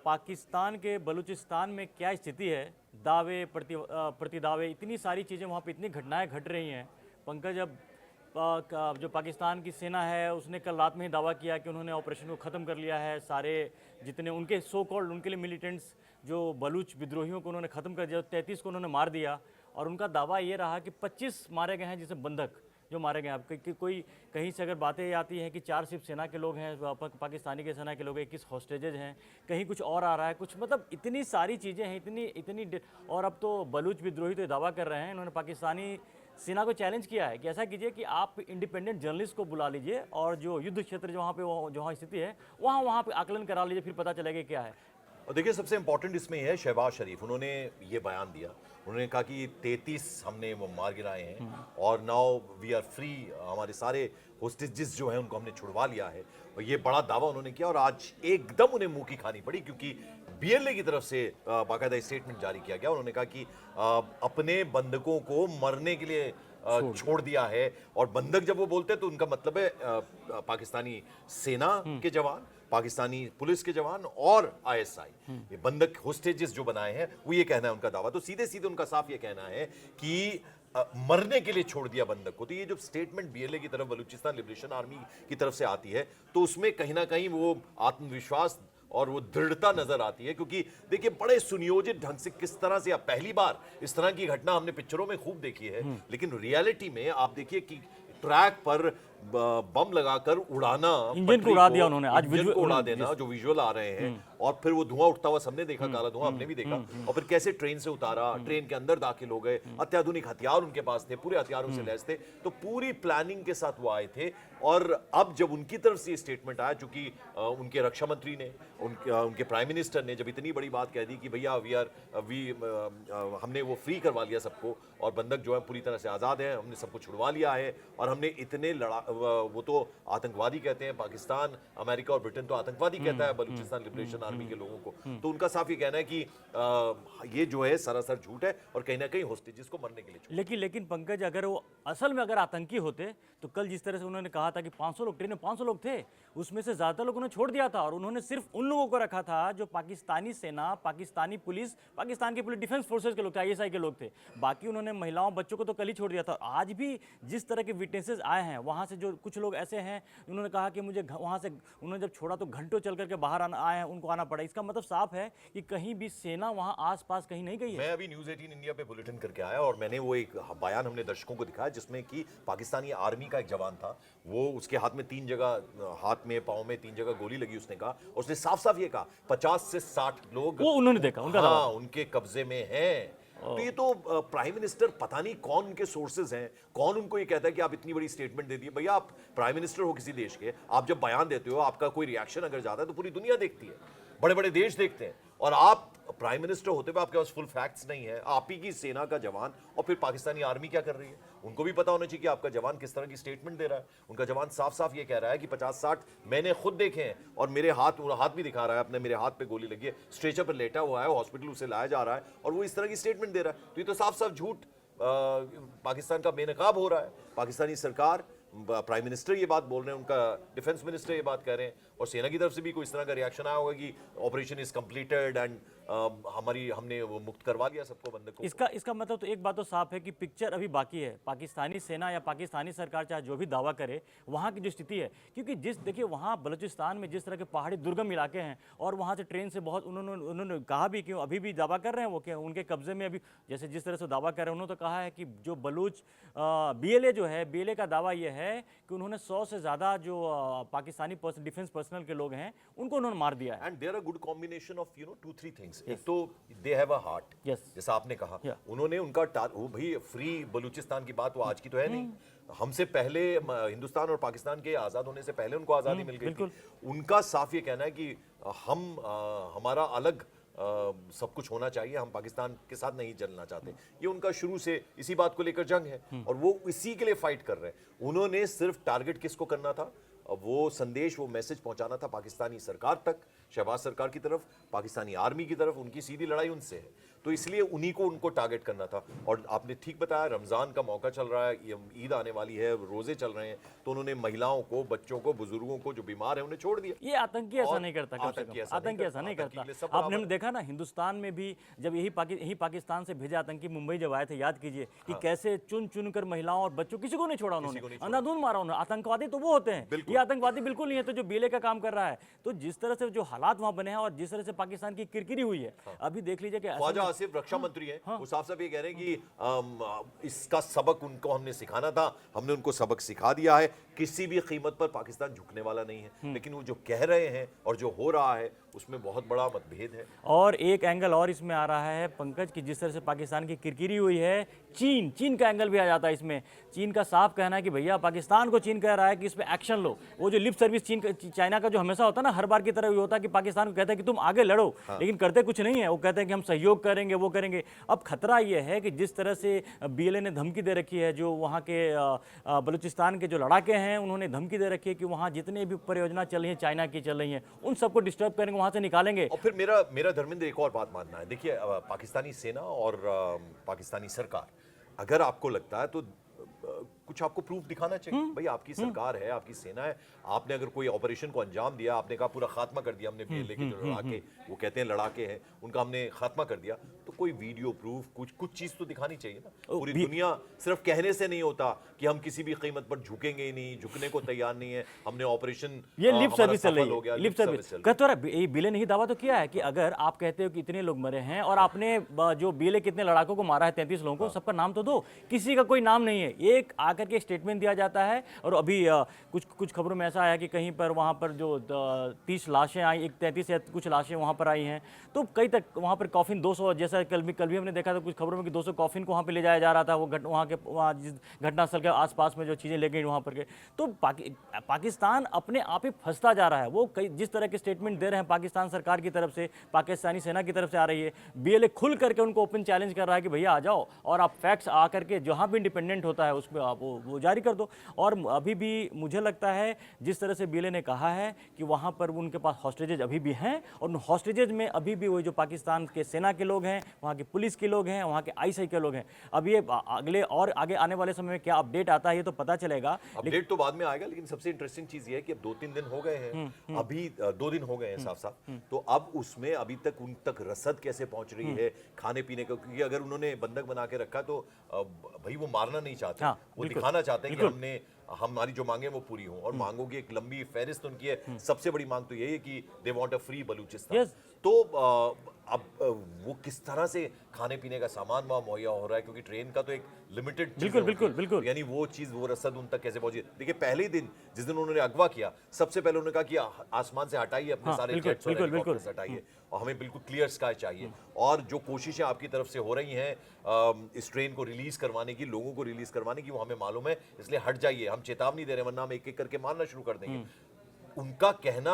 पाकिस्तान के बलूचिस्तान में क्या स्थिति है, दावे प्रतिदावे, इतनी सारी चीज़ें वहाँ पे, इतनी घटनाएं घट रही हैं पंकज। अब जो पाकिस्तान की सेना है उसने कल रात में ही दावा किया कि उन्होंने ऑपरेशन को ख़त्म कर लिया है। सारे जितने उनके सो कॉल्ड उनके लिए मिलिटेंट्स जो बलूच विद्रोहियों को उन्होंने ख़त्म कर दिया, 33 को उन्होंने मार दिया। और उनका दावा ये रहा कि 25 मारे गए हैं, जिसे बंधक जो मारे गए हैं। अब कोई कहीं से अगर बातें आती हैं कि 4 सिर्फ सेना के लोग हैं, पाकिस्तानी के सेना के लोग, 21 हॉस्टेजेज हैं, कहीं कुछ और आ रहा है कुछ, मतलब इतनी सारी चीज़ें हैं, इतनी। और अब तो बलूच विद्रोही तो दावा कर रहे हैं, इन्होंने पाकिस्तानी सेना को चैलेंज किया है कि ऐसा कीजिए कि आप इंडिपेंडेंट जर्नलिस्ट को बुला लीजिए और जो युद्ध क्षेत्र जहाँ स्थिति है वहाँ पे आकलन करा लीजिए, फिर पता चलेगा क्या है। और देखिए सबसे इंपॉर्टेंट इसमें है शहबाज शरीफ, उन्होंने ये बयान दिया, उन्होंने कहा कि 33 हमने वो मार गिराए हैं और नाउ वी आर फ्री, हमारे सारे होस्टेजेस जो हैं उनको हमने छुड़वा लिया है। और ये बड़ा दावा उन्होंने किया और आज एकदम उन्हें मुंह की खानी पड़ी, क्योंकि बीएलए की तरफ से बाकायदा स्टेटमेंट जारी किया गया। उन्होंने कहा कि अपने बंधकों को मरने के लिए छोड़ दिया है। और बंधक जब वो बोलते हैं तो उनका मतलब है पाकिस्तानी सेना के जवान, पाकिस्तानी पुलिस के जवान और आईएसआई, ये बंधक होस्टेजेस जो बनाए हैं, वो ये कहना है उनका दावा। तो सीधे सीधे उनका साफ ये कहना है कि मरने के लिए छोड़ दिया बंधक को। तो ये जो स्टेटमेंट बीएलए की तरफ, बलूचिस्तान लिबरेशन आर्मी की तरफ से आती है, तो उसमें कहीं ना कहीं वो आत्मविश्वास और वो दृढ़ता नजर आती है। क्योंकि देखिए बड़े सुनियोजित ढंग से किस तरह से, अब पहली बार इस तरह की घटना हमने पिक्चरों में खूब देखी है, लेकिन रियलिटी में आप देखिए कि ट्रैक पर बम लगाकर उड़ाना, इंजन को उड़ा दिया उन्होंने, आज इंजन को उड़ा देना, जो विजुअल आ रहे हैं, और फिर वो धुआं उठता हुआ सबने देखा, काला धुआं हमने भी देखा, और फिर कैसे ट्रेन से उतारा, ट्रेन के अंदर दाखिल हो गए, अत्याधुनिक हथियार उनके पास थे, पूरे हथियारों से लैस थे, तो पूरी प्लानिंग के साथ वो आए थे। और अब जब उनकी तरफ से स्टेटमेंट आया, चूंकि उनके रक्षा मंत्री ने, उनके प्राइम मिनिस्टर ने जब इतनी बड़ी बात कह दी कि भैया हमने वो फ्री करवा लिया सबको, और बंधक जो है पूरी तरह से आजाद है, हमने सबको छुड़वा लिया है, और हमने इतने वो तो आतंकवादी कहते हैं, पाकिस्तान, अमेरिका और ब्रिटेन तो आतंकवादी कहता है बलूचिस्तान लिबरेशन आर्मी के लोगों को, तो उनका साफ ये कहना है कि ये जो है सरासर झूठ है और कहीं ना कहीं होस्टेजेस को मरने के लिए। लेकिन पंकज, अगर वो असल में अगर आतंकी होते तो कल जिस तरह से उन्होंने कहा था कि 500 लोग, ट्रेन में 500 लोग थे, उसमें से ज्यादातर लोगों ने छोड़ दिया था, और उन्होंने सिर्फ उन लोगों को रखा था जो पाकिस्तानी सेना, पाकिस्तानी पुलिस, पाकिस्तान के पुलिस डिफेंस फोर्सेज के लोग थे, आईएसआई के लोग थे। बाकी उन्होंने महिलाओं बच्चों को तो कल ही छोड़ दिया था। आज भी जिस तरह के विटनेसेस आए हैं वहाँ से, जो कुछ लोग ऐसे हैं उन्होंने कहा कि मुझे वहाँ से, उन्होंने जब छोड़ा तो घंटों चल करके बाहर आए हैं, उनको आना पड़ा। इसका मतलब साफ है कि कहीं भी सेना वहाँ आसपास कहीं नहीं गई है। मैं अभी न्यूज़ 18 इंडिया पे बुलेटिन करके आया और मैंने वो एक बयान हमने दर्शकों को दिखाया जिसमें कि पाकिस्तानी आर्मी का एक जवान था, वो उसके हाथ में 3 जगह, हाथ में पाँव में 3 जगह गोली लगी, उसने कहा, उसने साफ साफ ये कहा 50 से 60 लोग वो उन्होंने देखा, हाँ, उनके कब्जे में हैं। तो ये तो प्राइम मिनिस्टर, पता नहीं कौन उनके सोर्सेज हैं, कौन उनको ये कहता है कि आप इतनी बड़ी स्टेटमेंट दे दी। भैया आप प्राइम मिनिस्टर हो किसी देश के, आप जब बयान देते हो, आपका कोई रिएक्शन अगर जाता है तो पूरी दुनिया देखती है, बड़े बड़े देश देखते हैं, और आप प्राइम मिनिस्टर होते हुए आपके पास फुल फैक्ट्स नहीं है, आप ही की सेना का जवान, और फिर पाकिस्तानी आर्मी क्या कर रही है, उनको भी पता होना चाहिए कि आपका जवान किस तरह की स्टेटमेंट दे रहा है। उनका जवान साफ साफ ये कह रहा है कि 50-60 मैंने खुद देखे हैं, और मेरे हाथ भी दिखा रहा है अपने, मेरे हाथ पे गोली लगी है, स्ट्रेचर पर लेटा हुआ है, हॉस्पिटल उसे लाया जा रहा है, और वो इस तरह की स्टेटमेंट दे रहा है। तो ये तो साफ साफ झूठ पाकिस्तान का बेनकाब हो रहा है। पाकिस्तानी सरकार, प्राइम मिनिस्टर ये बात बोल रहे हैं, उनका डिफेंस मिनिस्टर ये बात कह रहे हैं, और सेना की तरफ से भी कोई इस तरह का रिएक्शन आया होगा कि ऑपरेशन इज कंप्लीटेड एंड हमने वो मुक्त करवा लिया सबको, बंधकों। इसका मतलब तो एक बात तो साफ है कि पिक्चर अभी बाकी है। पाकिस्तानी सेना या पाकिस्तानी सरकार चाहे जो भी दावा करे, वहाँ की जो स्थिति है, क्योंकि देखिए वहाँ बलूचिस्तान में जिस तरह के पहाड़ी दुर्गम इलाके हैं, और वहाँ से ट्रेन से बहुत, उन्होंने कहा भी, क्यों अभी भी दावा कर रहे हैं वो, कि उनके कब्जे में अभी, जैसे जिस तरह से दावा कर रहे हैं, उन्होंने तो कहा है कि जो बलूच बीएलए जो है, बीएलए का दावा ये है कि उन्होंने 100 से ज्यादा जो पाकिस्तानी डिफेंस पर्सनल के लोग हैं उनको उन्होंने मार दिया है। And there are good combination of 2-3 things. एक तो दे हैव अ हार्ट, जैसा आपने कहा, उन्होंने उनका वो भाई फ्री बलूचिस्तान की बात वो आज की तो है नहीं, हमसे पहले हिंदुस्तान और पाकिस्तान के आजाद होने से पहले उनको आजादी मिल गई थी। उनका साफ ये कहना है कि हमारा अलग सब कुछ होना चाहिए, हम पाकिस्तान के साथ नहीं चलना चाहते। ये उनका शुरू से इसी बात को लेकर जंग है, और वो इसी के लिए फाइट कर रहे हैं। उन्होंने सिर्फ टारगेट किसको करना था, वो संदेश, वो मैसेज पहुंचाना था पाकिस्तानी सरकार तक शहबाज सरकार की तरफ, पाकिस्तानी आर्मी की तरफ, उनकी सीधी लड़ाई उनसे है। तो इसलिए उन्हीं को उनको टारगेट करना था। और आपने ठीक बताया, रमज़ान का मौका चल रहा है, ये ईद आने वाली है, रोज़े चल रहे हैं, तो उन्होंने महिलाओं को, बच्चों को, बुजुर्गों को जो बीमार है उन्हें छोड़ दिया। ये आतंकी ऐसा और नहीं करता, कम से आतंकी कम ऐसा नहीं आतंकी ऐसा करता। नहीं आतंकी के करता। लिए सब आपने बराबर हमने देखा ना, हिंदुस्तान में भी जब यही पाकिस्तान से भेजे आतंकी मुंबई जब आए थे, याद कीजिए कि कैसे चुन चुन कर महिलाओं और बच्चों, किसी को नहीं छोड़ा उन्होंने, को नहीं छोड़ा। अंधाधुंध मारा उन्होंने। आतंकवादी तो वो होते हैं, बिल्कुल। ये आतंकवादी बिल्कुल नहीं है। तो जो बीएलए का काम कर रहा है, तो जिस तरह से जो हालात वहां बने हैं और जिस तरह से पाकिस्तान की किरकिरी हुई है, अभी देख लीजिए कि ख्वाजा आसिफ रक्षा मंत्री हैं, वो साफ साफ ये कह रहे हैं कि इसका सबक उनको हमने सिखाना था, हमने उनको सबक सिखा दिया है, किसी भी कीमत पर पाकिस्तान झुकने वाला नहीं है। लेकिन वो जो कह रहे हैं और जो हो रहा है उसमें बहुत बड़ा मतभेद है। और एक एंगल और इसमें आ रहा है पंकज, की जिस तरह से पाकिस्तान की किरकिरी हुई है, चीन का एंगल भी आ जाता है इसमें। चीन का साफ कहना है कि भैया, पाकिस्तान को चीन कह रहा है कि इस पे एक्शन लो। वो जो लिप सर्विस चाइना का जो हमेशा होता है ना, हर बार की तरह ये होता है कि पाकिस्तान को कहता है कि तुम आगे लड़ो, लेकिन करते कुछ नहीं है। वो कहते हैं कि हम सहयोग करेंगे, वो करेंगे। अब खतरा ये है कि जिस तरह से बीएलए ने धमकी दे रखी है, जो वहाँ के बलूचिस्तान के जो लड़ाके हैं, उन्होंने धमकी दे रखी है कि वहाँ जितने भी परियोजना चल रही है, चाइना की चल रही हैं, उन सबको डिस्टर्ब करेंगे, वहाँ से निकालेंगे। और फिर मेरा धर्मेंद्र एक और बात मानना है। देखिए, पाकिस्तानी सेना और पाकिस्तानी सरकार, अगर आपको लगता है तो कुछ आपको प्रूफ दिखाना चाहिए। भाई, आपकी सरकार है, आपकी सेना है, आपने अगर कोई ऑपरेशन को अंजाम दिया, आपने कहा पूरा खात्मा कर दिया, हमने बीएलए के जो लड़ाके, वो कहते हैं लड़ाके हैं, उनका हमने खात्मा कर दिया, तो कोई वीडियो प्रूफ, कुछ चीज तो दिखानी चाहिए ना। पूरी दुनिया सिर्फ कहने से नहीं होता कि हम किसी भी कीमत पर झुकेंगे ही नहीं, झुकने को तैयार नहीं है, हमने ऑपरेशन, ये लिप सर्विस चल रही हो गया, है, लिप सर्विस। कहते हो बीएलए ने ही दावा तो किया है कि अगर आप कहते हो कि इतने लोग मरे हैं और आपने जो बीएलए कितने लड़ाकों को मारा है, 33 लोगों को, सबका नाम तो दो। किसी का कोई नाम नहीं है। एक आकर के स्टेटमेंट दिया जाता है। और अभी कुछ खबरों में ऐसा आया कि कहीं पर वहाँ पर जो 30 लाशें आई, 33 या कुछ लाशें वहाँ पर आई हैं, तो कई तक वहाँ पर कॉफिन 200, जैसा कल भी हमने देखा था कुछ खबरों में कि 200 कॉफिन को वहाँ पे ले जाया जा रहा था। वो वहाँ जिस घटनास्थल के आसपास में जो चीज़ें ले गई वहाँ पर के, तो पाकिस्तान अपने आप ही फंसता जा रहा है। वो कई जिस तरह के स्टेटमेंट दे रहे हैं पाकिस्तान सरकार की तरफ से, पाकिस्तानी सेना की तरफ से आ रही है, बीएलए खुल करके उनको ओपन चैलेंज कर रहा है कि भैया आ जाओ और आप फैक्ट्स आकर के जहाँ भी इंडिपेंडेंट होता है उसमें आप वो जारी कर दो। और अभी भी मुझे लगता है जिस तरह से बीएलए ने कहा है कि वहाँ पर उनके पास हॉस्टेजेज अभी भी हैं, और उन हॉस्टेजेज में अभी भी वो जो पाकिस्तान के सेना के लोग हैं, वहाँ के पुलिस के लोग हैं, वहाँ के आईएसआई के लोग हैं। अब ये आगे आने वाले समय में क्या अपडेट आता है ये तो पता चलेगा। अपडेट तो बाद में आएगा, लेकिन सबसे इंटरेस्टिंग चीज ये है कि अब 2-3 दिन हो गए हैं, अभी 2 दिन हो गए हैं साफ साफ, तो अब उसमें अभी तक उन तक रसद कैसे पहुंच रही है खाने पीने का, क्योंकि अगर उन्होंने बंधक बना के रखा तो भाई वो मारना नहीं चाहते, वो दिखाना चाहते हैं कि हमारी जो मांगे वो पूरी हों। और मांगों की एक लंबी फहरिस्त उनकी है। सबसे बड़ी मांग तो यही है कि they want a free Balochistan. तो अब वो किस तरह से खाने पीने का सामान वहाँ मुहैया हो रहा है, क्योंकि ट्रेन का तो एक लिमिटेड, बिल्कुल, यानी वो चीज, वो रसद उन तक कैसे पहुंची। देखिए, पहले ही दिन जिस दिन उन्होंने अगवा किया, सबसे पहले उन्होंने कहा कि आसमान से हटाइए अपने सारे जेट्स और हेलीकॉप्टर्स हटाइए, और हमें बिल्कुल क्लियर स्काई चाहिए। और जो कोशिशें आपकी तरफ से हो रही हैं इस ट्रेन को रिलीज करवाने की, लोगों को रिलीज करवाने की, वो हमें मालूम है, इसलिए हट जाइए, हम चेतावनी दे रहे हैं, वरना हम एक एक करके मारना शुरू कर देंगे। उनका कहना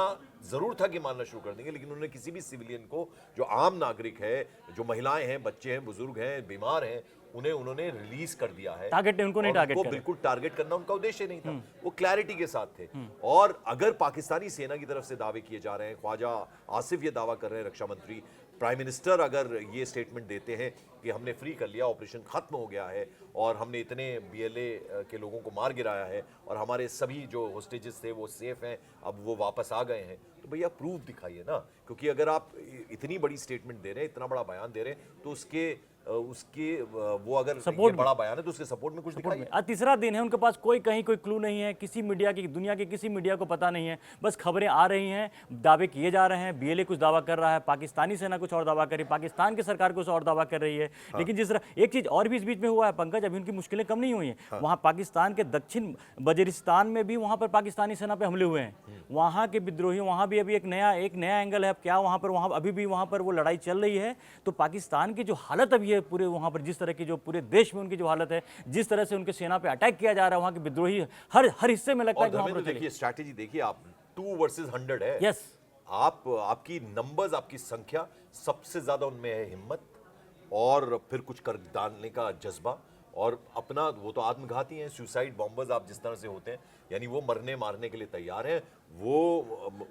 जरूर था कि मारना शुरू कर देंगे, लेकिन उन्होंने किसी भी सिविलियन को, जो आम नागरिक है, जो महिलाएं हैं, बच्चे हैं, बुजुर्ग हैं, बीमार हैं, उन्होंने रिलीज कर दिया है। टारगेट उनको नहीं, टारगेट बिल्कुल टारगेट करना उनका उद्देश्य नहीं था, वो क्लैरिटी के साथ थे। और अगर पाकिस्तानी सेना की तरफ से दावे किए जा रहे हैं, ख्वाजा आसिफ ये दावा कर रहे हैं, रक्षा मंत्री, प्राइम मिनिस्टर अगर ये स्टेटमेंट देते हैं कि हमने फ्री कर लिया, ऑपरेशन खत्म हो गया है और हमने इतने बीएलए के लोगों को मार गिराया है और हमारे सभी जो होस्टेजेस थे वो सेफ हैं, अब वो वापस आ गए हैं, तो भैया प्रूफ दिखाइए ना। क्योंकि अगर आप इतनी बड़ी स्टेटमेंट दे रहे हैं, इतना बड़ा बयान दे रहे हैं, तो उसके वो अगर सपोर्ट बड़ा बयान है तो उसके सपोर्ट में कुछ दिखाइए। आज तीसरा दिन है, उनके पास कोई क्लू नहीं है, किसी मीडिया की, दुनिया के किसी मीडिया को पता नहीं है, बस खबरें आ रही हैं, दावे किए जा रहे हैं, बीएलए कुछ दावा कर रहा है, पाकिस्तानी सेना कुछ और दावा कर रही है, पाकिस्तान की सरकार कुछ और दावा कर रही है। लेकिन जिस तरह एक चीज और भी इस बीच में हुआ है पंकज, अभी उनकी मुश्किलें कम नहीं हुई हैं। वहाँ पाकिस्तान के दक्षिण वजीरिस्तान में भी वहाँ पर पाकिस्तानी सेना पे हमले हुए हैं, वहाँ के विद्रोही, वहाँ भी अभी एक नया एंगल है। क्या वहाँ अभी भी वहाँ पर वो लड़ाई चल रही है। तो पाकिस्तान की जो हालत अभी है पूरे वहाँ पर, जिस तरह की जो पूरे देश में उनकी जो हालत है, जिस तरह से उनके सेना पे अटैक किया जा रहा है, वहाँ के विद्रोही हर हिस्से में लगता है कि वहाँ पर देखिए स्ट्रैटेजी देखिए आप, 2 वर्सेस 100 है। यस, आपकी नंबर्स, आपकी संख्या, सबसे ज्यादा उनमें है हिम्मत और फिर कुछ कर डालने का जज्बा, और अपना वो तो आत्मघाती हैं, सुसाइड बॉम्बर्स आप जिस तरह से होते हैं, यानी वो मरने मारने के लिए तैयार हैं। वो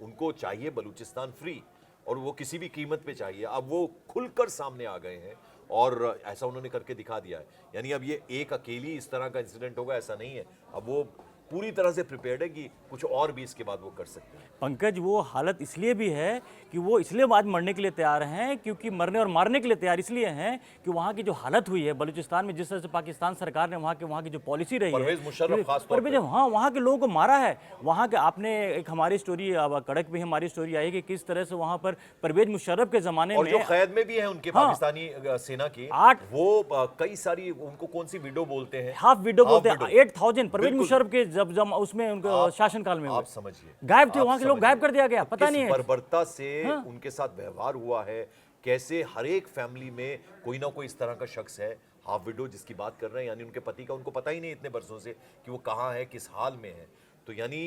उनको चाहिए बलूचिस्तान फ्री, और वो किसी भी कीमत पे चाहिए। अब वो खुलकर सामने आ गए हैं और ऐसा उन्होंने करके दिखा दिया है। यानी अब ये एक अकेली इस तरह का इंसिडेंट होगा ऐसा नहीं है, अब वो पूरी तरह से प्रिपेयर्ड है कि कुछ और भी इसके बाद वो कर सकते हैं। पंकज, वो हालत इसलिए भी है कि वो इसलिए आज मरने के लिए तैयार हैं, क्योंकि मरने और मारने के लिए तैयार इसलिए हैं कि वहाँ की जो हालत हुई है बलूचिस्तान में, जिस तरह से पाकिस्तान सरकार ने वहाँ की जो पॉलिसी रही है, परवेज मुशर्रफ खास तौर पे। हाँ, वहाँ के लोगों को मारा है। वहाँ के आपने एक हमारी स्टोरी कड़क में हमारी स्टोरी आई कि किस तरह से वहाँ पर परवेज मुशर्रफ के जमाने और में, जो कैद में भी है उनके हाँ, पाकिस्तानी सेना के, 8 वो कई सारी, उनको कौन सी विडो बोलते हैं, हाफ विडो बोलते हैं, विडो। 8000 परवेज बिल्कुल। मुशर्रफ के जब उसमें उनके शासनकाल में आप हुए, समझिए, गायब थे, आप वहाँ के लोग समझिए। गायब कर दिया गया, पता किस नहीं है। बर्बरता से उनके साथ व्यवहार हुआ है, कैसे हर एक फैमिली में कोई ना कोई इस तरह का शख्स है, हाफ विडो जिसकी बात कर रहे हैं, यानी उनके पति का उनको पता ही नहीं इतने बरसों से कि वो कहाँ है, किस हाल में है। तो यानी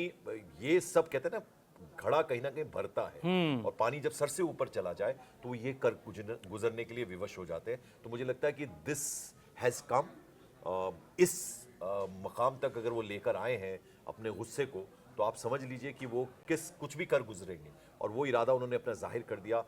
ये सब कहते हैं ना, घड़ा कहीं ना कहीं भरता है, और पानी जब सर से ऊपर चला जाए तो वो ये कर गुजरने के लिए विवश हो जाते हैं। तो मुझे लगता है कि दिस हैज कम, इस मकाम तक अगर वो लेकर आए हैं अपने गुस्से को, तो आप समझ लीजिए कि वो कुछ भी कर गुजरेंगे, और वो इरादा उन्होंने अपना जाहिर कर दिया।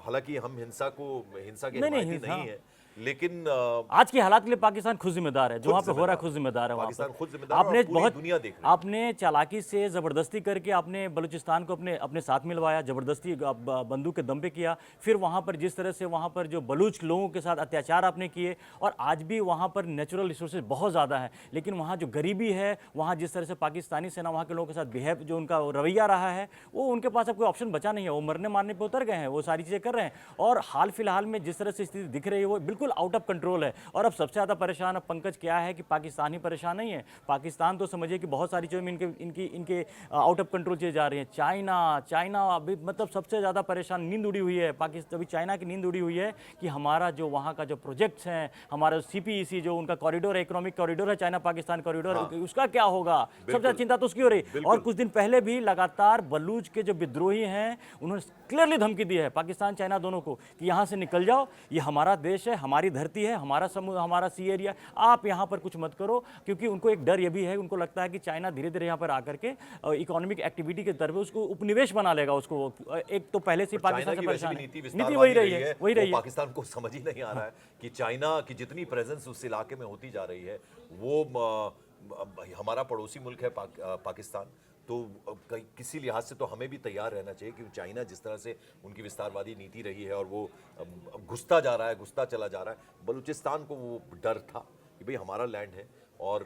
हालांकि हम हिंसा के हिमायती नहीं है, लेकिन आज के हालात के लिए पाकिस्तान खुद जिम्मेदार है, जो वहाँ पे हो रहा है खुद जिम्मेदार है। वहाँ पाकिस्तान पर खुद जिम्मेदार है, आपने और पूरी बहुत दुनिया देख रही है। आपने चालाकी से जबरदस्ती करके आपने बलूचिस्तान को अपने साथ मिलवाया, जबरदस्ती बंदूक के दम पे किया, फिर वहाँ पर जिस तरह से वहाँ पर जो बलूच लोगों के साथ अत्याचार आपने किए, और आज भी वहाँ पर नेचुरल रिसोर्सेज बहुत ज़्यादा है, लेकिन वहाँ जो गरीबी है, वहाँ जिस तरह से पाकिस्तानी सेना वहाँ के लोगों के साथ बिहेव, जो उनका रवैया रहा है, वो उनके पास अब कोई ऑप्शन बचा नहीं है। वो मरने मारने पर उतर गए हैं, वो सारी चीज़ें कर रहे हैं, और हाल फिलहाल में जिस तरह से स्थिति दिख रही है वो बिल्कुल आउट ऑफ कंट्रोल है। और अब सबसे ज़्यादा परेशान अब पंकज क्या है कि पाकिस्तान ही परेशान नहीं है, पाकिस्तान तो समझिए कि बहुत सारी चीज़ों में इनके आउट ऑफ कंट्रोल चीज़ें जा रही हैं। चाइना अभी मतलब सबसे ज़्यादा परेशान, नींद उड़ी हुई है पाकिस्तान, अभी चाइना की नींद उड़ी हुई है कि हमारा जो वहाँ का जो प्रोजेक्ट्स हैं, हमारा CPEC जो उनका कॉरिडोर है, इकोनॉमिक कॉरिडोर है, चाइना पाकिस्तान कॉरिडोर, उसका क्या होगा, सबसे ज़्यादा चिंता तो उसकी हो रही। और कुछ दिन पहले भी लगातार बलूच के जो विद्रोही हैं उन्होंने क्लियरली धमकी दी है पाकिस्तान चाइना दोनों को कि यहाँ से निकल जाओ, ये हमारा देश है, हमारी धरती है, हमारा समुद्र, हमारा सी एरिया, आप यहाँ पर कुछ मत करो। क्योंकि उनको एक डर ये भी है, उनको लगता है कि चाइना धीरे धीरे यहाँ पर आकर के इकोनॉमिक एक्टिविटी के तरफ उसको उपनिवेश बना लेगा उसको। एक तो पहले से पाकिस्तान से परेशान है, नीति वही रही है, वही रही है। पाकिस्तान को समझ ही नहीं आ रहा है कि चाइना की जितनी प्रेजेंस उस इलाके में होती जा रही है, वो हमारा पड़ोसी मुल्क है पाकिस्तान, तो किसी लिहाज से तो हमें भी तैयार रहना चाहिए कि चाइना जिस तरह से उनकी विस्तारवादी नीति रही है और वो घुसता जा रहा है, घुसता चला जा रहा है, बलूचिस्तान को वो डर था कि भाई हमारा लैंड है, और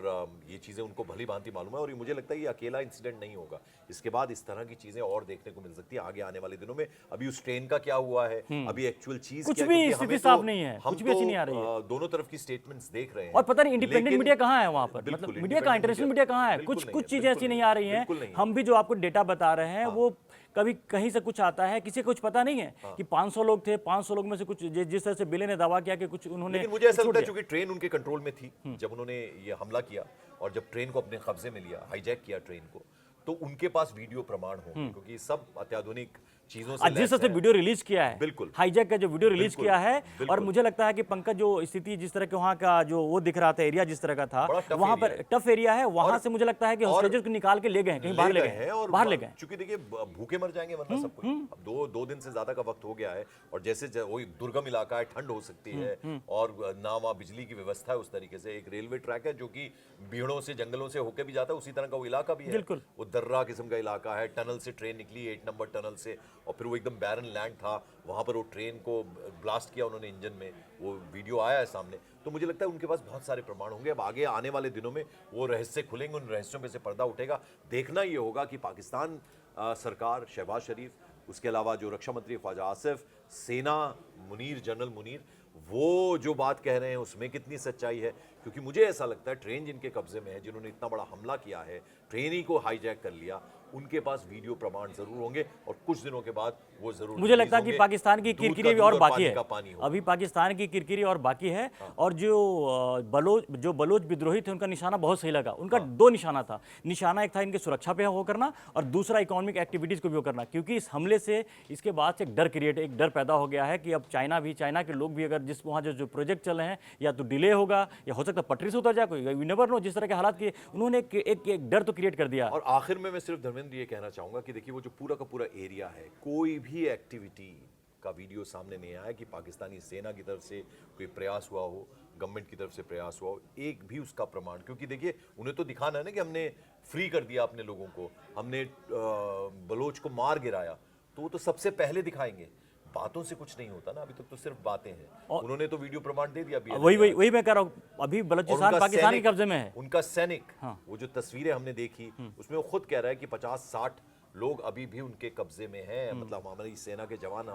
ये चीज़ें उनको भली भांति मालूम है। और ये मुझे लगता है ये अकेला इंसिडेंट नहीं होगा, इसके बाद इस तरह की चीज़ें और देखने को मिल सकती है आगे आने वाले दिनों में। अभी उस ट्रेन का क्या हुआ है, अभी एक्चुअल चीज़ कुछ भी स्थिति साफ नहीं है, कुछ भी अच्छी नहीं आ रही है। दोनों तरफ की स्टेटमेंट्स देख रहे हैं, और पता नहीं इंडिपेंडेंट मीडिया कहाँ है वहाँ पर, मतलब मीडिया कहाँ, इंटरनेशनल मीडिया कहाँ है, कुछ चीज़ें ऐसी नहीं आ रही हैं। हम भी जो आपको डेटा बता रहे हैं वो कभी कहीं से कुछ आता है, किसी को कुछ पता नहीं है कि 500 लोग थे, 500 लोग में से कुछ जिस तरह से बिले ने दावा किया कि कुछ उन्होंने, लेकिन मुझे ऐसा लगता है चूंकि ट्रेन उनके कंट्रोल में थी जब उन्होंने ये हमला किया, और जब ट्रेन को अपने कब्जे में लिया, हाईजैक किया ट्रेन को, तो उनके पास वीडियो प्रमाण होंगे, क्योंकि सब अत्याधुनिक चीजों से जिस तरह से वीडियो रिलीज किया है, बिल्कुल हाईजैक का जो वीडियो रिलीज किया है, और मुझे लगता है कि पंकज जो स्थिति जिस तरह के वहाँ का जो वो दिख रहा था, एरिया जिस तरह का था, वहाँ पर टफ एरिया है, वहाँ से मुझे लगता है कि हॉस्टेजेस को निकाल के ले गए, कहीं बाहर ले गए, और बाहर ले गए, क्योंकि देखिए भूखे मर जाएंगे वरना सब कोई। अब दो दिन से ज्यादा का वक्त हो गया है, और जैसे वो दुर्गम इलाका है, ठंड हो सकती है, और ना वहाँ बिजली की व्यवस्था है उस तरीके से, एक रेलवे ट्रैक है जो कि भीड़ों से, जंगलों से होकर भी जाता है, उसी तरह का वो इलाका भी है, वो दर्रा किस्म का इलाका है, टनल से ट्रेन निकली 8 नंबर टनल से, और फिर वो एकदम बैरन लैंड था, वहां पर वो ट्रेन को ब्लास्ट किया उन्होंने इंजन में, वो वीडियो आया है सामने। तो मुझे लगता है उनके पास बहुत सारे प्रमाण होंगे। अब आगे आने वाले दिनों में वो रहस्य खुलेंगे, उन रहस्यों में से पर्दा उठेगा। देखना ये होगा कि पाकिस्तान सरकार, शहबाज शरीफ, उसके अलावा जो रक्षा मंत्री ख्वाजा आसिफ, सेना, मुनीर, जनरल मुनीर, वो जो बात कह रहे हैं उसमें कितनी सच्चाई है। क्योंकि मुझे ऐसा लगता है ट्रेन जिनके कब्जे में है, जिन्होंने इतना बड़ा हमला किया है, ट्रेन ही को हाईजैक कर लिया, उनके पास वीडियो प्रमाण जरूर होंगे, और कुछ दिनों के बाद वो जरूर, मुझे लगता है कि पाकिस्तान की किरकिरी भी और बाकी है, अभी पाकिस्तान की किरकिरी और बाकी है। और जो बलोच विद्रोही थे उनका निशाना बहुत सही लगा, उनका 2 निशाना था। निशाना एक था इनके सुरक्षा पे वो करना, और दूसरा इकोनॉमिक एक्टिविटीज को भी वो करना, क्योंकि इस हमले से इसके बाद से एक डर पैदा हो गया है कि अब चाइना के लोग भी अगर जिस वहाँ जो प्रोजेक्ट चल रहे हैं या तो डिले होगा, या हो सकता है पटरी से उतर जाए, कोई यू नेवर नो, जिस तरह के हालात के उन्होंने एक डर तो क्रिएट कर दिया। और आखिर में मैं सिर्फ धर्मेंद्र आनंद ये कहना चाहूँगा कि देखिए वो जो पूरा का पूरा एरिया है, कोई भी एक्टिविटी का वीडियो सामने नहीं आया कि पाकिस्तानी सेना की तरफ से कोई प्रयास हुआ हो, गवर्नमेंट की तरफ से प्रयास हुआ हो, एक भी उसका प्रमाण। क्योंकि देखिए उन्हें तो दिखाना है ना कि हमने फ्री कर दिया अपने लोगों को, हमने बलोच को मार गिराया, तो वो तो सबसे पहले दिखाएंगे। बातों से कुछ नहीं होता ना, अभी तक तो सिर्फ बातें हैं। उन्होंने तो वीडियो प्रमाण दे दिया। वही मैं कह रहा हूँ, अभी और बलूचिस्तान उनका पाकिस्तान के सैनिक- कब्जे में है। उनका सैनिक, हाँ। वो जो तस्वीरें हमने देखी उसमें वो खुद कह रहा है कि 50-60 लोग अभी भी उनके कब्जे में हैं, मतलब हमारी सेना के जवान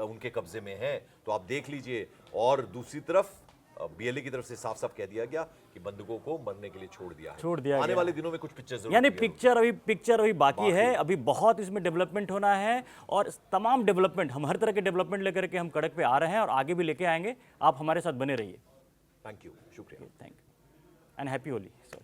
उनके कब्जे में हैं। तो आप देख लीजिए। और दूसरी तरफ बीएलए की तरफ से साफ साफ कह दिया गया कि बंदूकों को मरने के लिए छोड़ दिया है। आने वाले दिनों में कुछ पिक्चर जरूर यानी दिखेगा। पिक्चर अभी बाकी है, अभी बहुत इसमें डेवलपमेंट होना है। और तमाम डेवलपमेंट, हम हर तरह के डेवलपमेंट लेकर के हम कड़क पे आ रहे हैं और आगे भी लेके आएंगे। आप हमारे साथ बने रहिए। थैंक यू, शुक्रिया। Thank you and happy Holi sir.